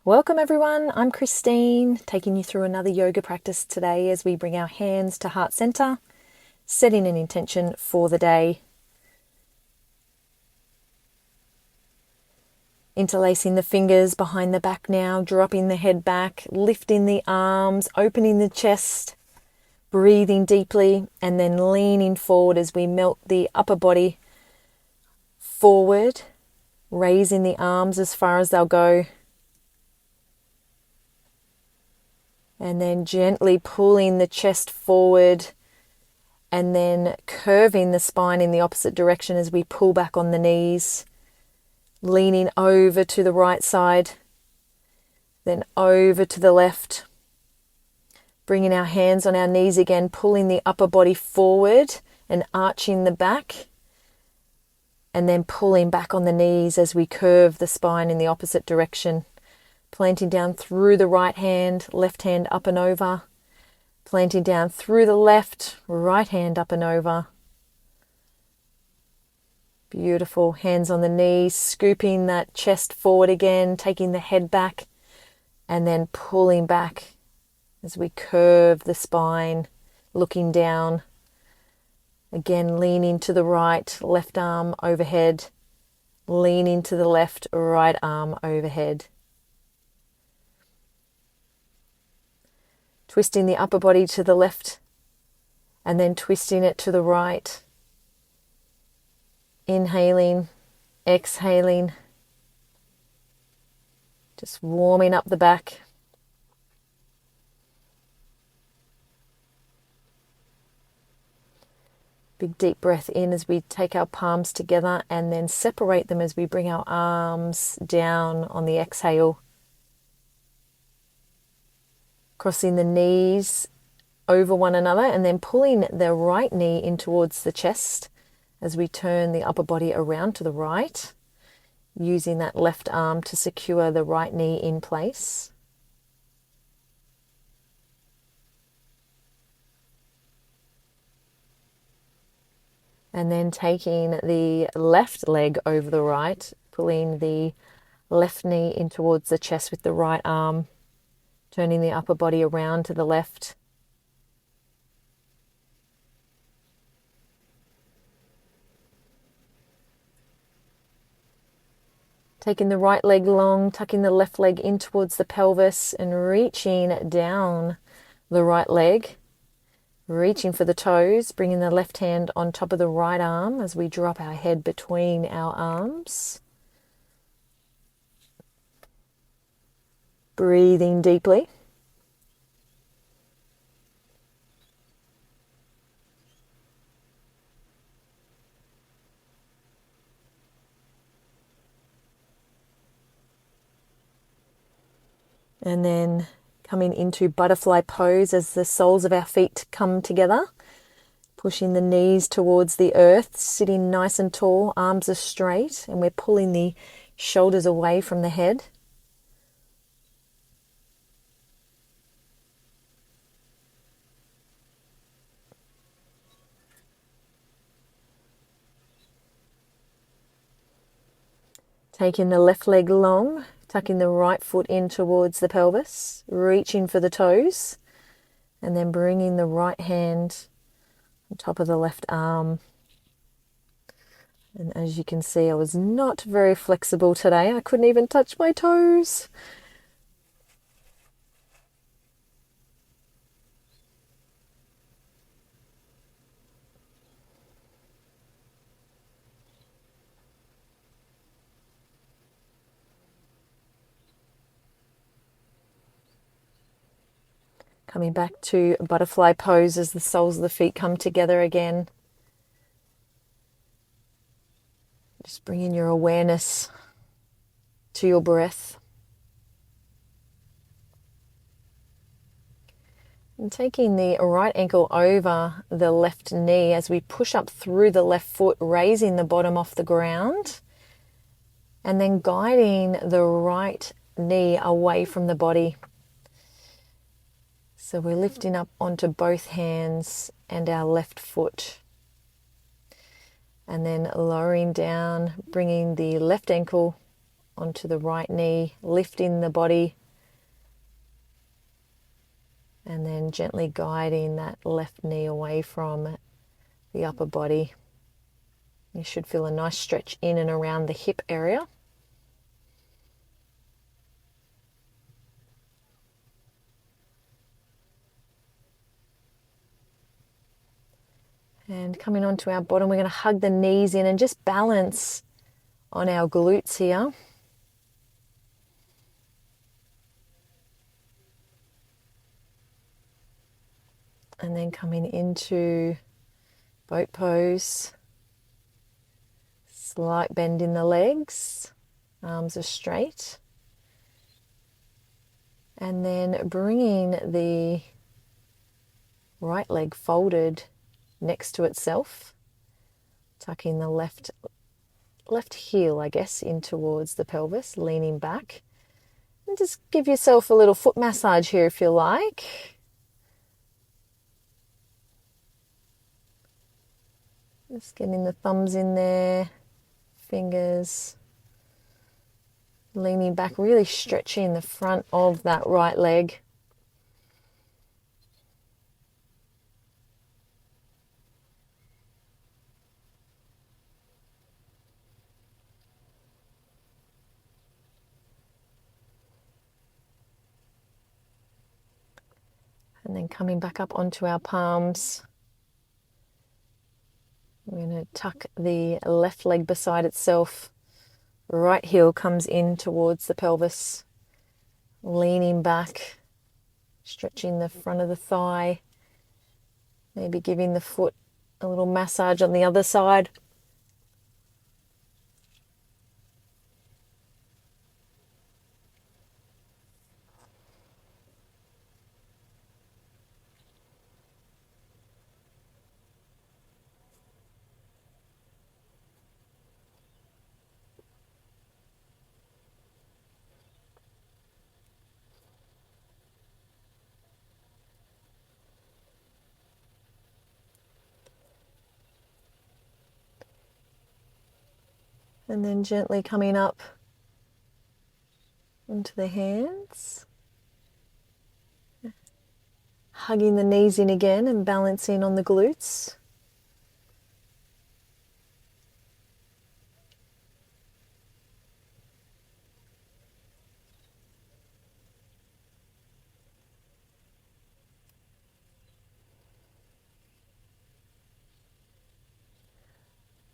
Welcome everyone, I'm Kristine, taking you through another yoga practice today as we bring our hands to heart center, setting an intention for the day. Interlacing the fingers behind the back now, dropping the head back, lifting the arms, opening the chest, breathing deeply, and then leaning forward as we melt the upper body forward, raising the arms as far as they'll go. And then gently pulling the chest forward and then curving the spine in the opposite direction as we pull back on the knees, leaning over to the right side, then over to the left, bringing our hands on our knees again, pulling the upper body forward and arching the back, and then pulling back on the knees as we curve the spine in the opposite direction. Planting down through the right hand, left hand up and over. Planting down through the left, right hand up and over. Beautiful. Hands on the knees, scooping that chest forward again, taking the head back, and then pulling back as we curve the spine, looking down. Again, leaning to the right, left arm overhead. Leaning to the left, right arm overhead. Twisting the upper body to the left and then twisting it to the right. Inhaling, exhaling. Just warming up the back. Big deep breath in as we take our palms together and then separate them as we bring our arms down on the exhale. Crossing the knees over one another and then pulling the right knee in towards the chest as we turn the upper body around to the right, using that left arm to secure the right knee in place. And then taking the left leg over the right, pulling the left knee in towards the chest with the right arm, turning the upper body around to the left. Taking the right leg long, tucking the left leg in towards the pelvis and reaching down the right leg. Reaching for the toes, bringing the left hand on top of the right arm as we drop our head between our arms. Breathing deeply. And then coming into butterfly pose as the soles of our feet come together. Pushing the knees towards the earth, sitting nice and tall, arms are straight, and we're pulling the shoulders away from the head. Taking the left leg long, tucking the right foot in towards the pelvis, reaching for the toes, and then bringing the right hand on top of the left arm. And as you can see, I was not very flexible today. I couldn't even touch my toes. Coming back to butterfly pose as the soles of the feet come together again. Just bringing your awareness to your breath. And taking the right ankle over the left knee as we push up through the left foot, raising the bottom off the ground. And then guiding the right knee away from the body. So we're lifting up onto both hands and our left foot. And then lowering down, bringing the left ankle onto the right knee, lifting the body, and then gently guiding that left knee away from the upper body. You should feel a nice stretch in and around the hip area. And coming onto our bottom, we're going to hug the knees in and just balance on our glutes here. And then coming into boat pose. Slight bend in the legs, arms are straight. And then bringing the right leg folded next to itself, tucking the left heel, I guess, in towards the pelvis, leaning back. And just give yourself a little foot massage here if you like. Just getting the thumbs in there, fingers, leaning back, really stretching the front of that right leg. And then coming back up onto our palms. We're going to tuck the left leg beside itself. Right heel comes in towards the pelvis. Leaning back, stretching the front of the thigh. Maybe giving the foot a little massage on the other side. And then gently coming up onto the hands. Hugging the knees in again and balancing on the glutes.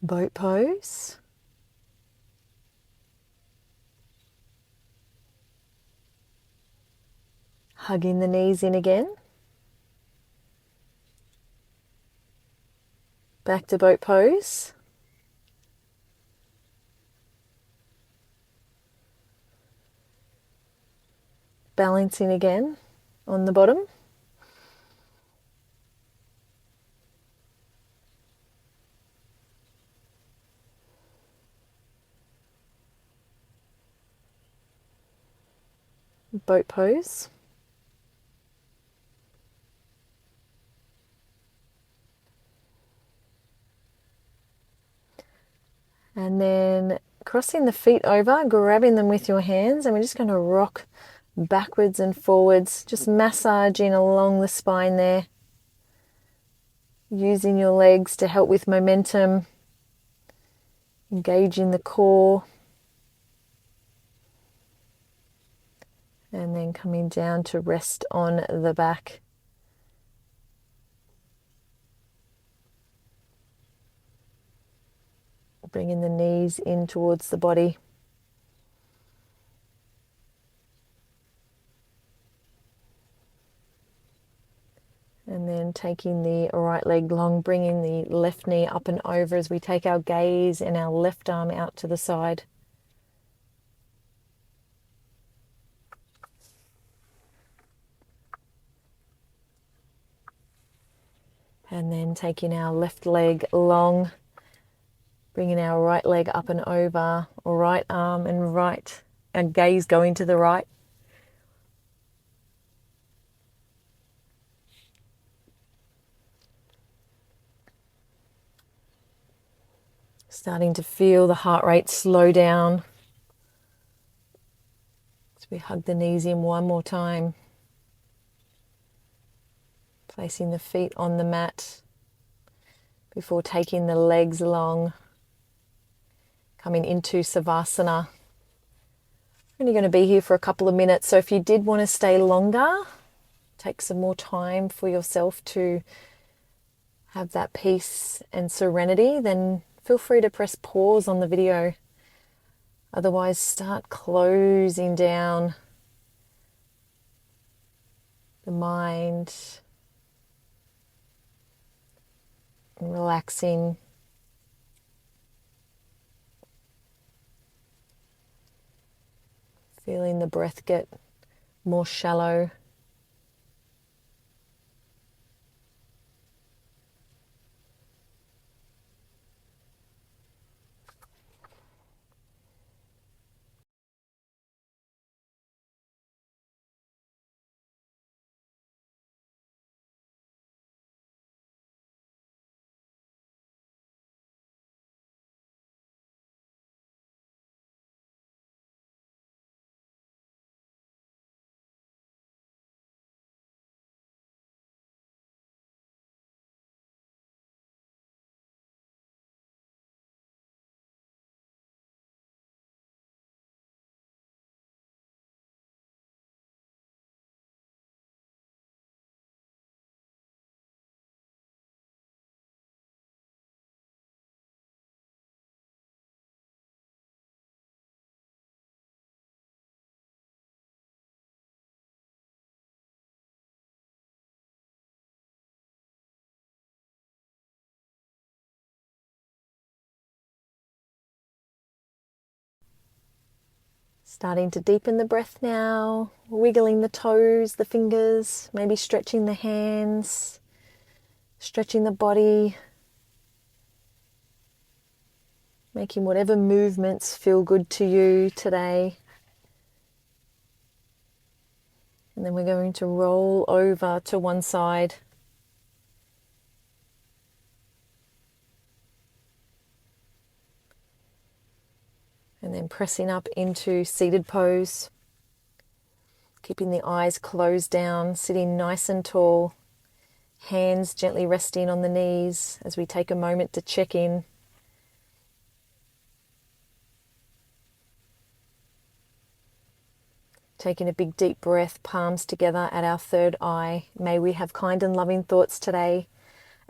Boat pose. Hugging the knees in again. Back to boat pose. Balancing again on the bottom. Boat pose. And then crossing the feet over, grabbing them with your hands, and we're just going to rock backwards and forwards, just massaging along the spine there. Using your legs to help with momentum, engaging the core. And then coming down to rest on the back. Bringing the knees in towards the body. And then taking the right leg long, bringing the left knee up and over as we take our gaze and our left arm out to the side. And then taking our left leg long, bringing our right leg up and over, right arm and right, and gaze going to the right. Starting to feel the heart rate slow down. So we hug the knees in one more time. Placing the feet on the mat before taking the legs long. Coming into Savasana. I'm only going to be here for a couple of minutes, so if you did want to stay longer, take some more time for yourself to have that peace and serenity, then feel free to press pause on the video. Otherwise, start closing down the mind and relaxing. Feeling the breath get more shallow. Starting to deepen the breath now, wiggling the toes, the fingers, maybe stretching the hands, stretching the body, making whatever movements feel good to you today. And then we're going to roll over to one side. And then pressing up into seated pose. Keeping the eyes closed down, sitting nice and tall. Hands gently resting on the knees as we take a moment to check in. Taking a big deep breath, palms together at our third eye. May we have kind and loving thoughts today.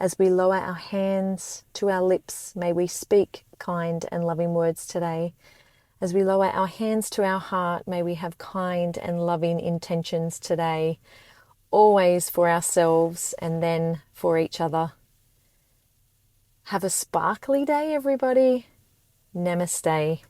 As we lower our hands to our lips, may we speak kind and loving words today. As we lower our hands to our heart, may we have kind and loving intentions today, always for ourselves and then for each other. Have a sparkly day, everybody. Namaste.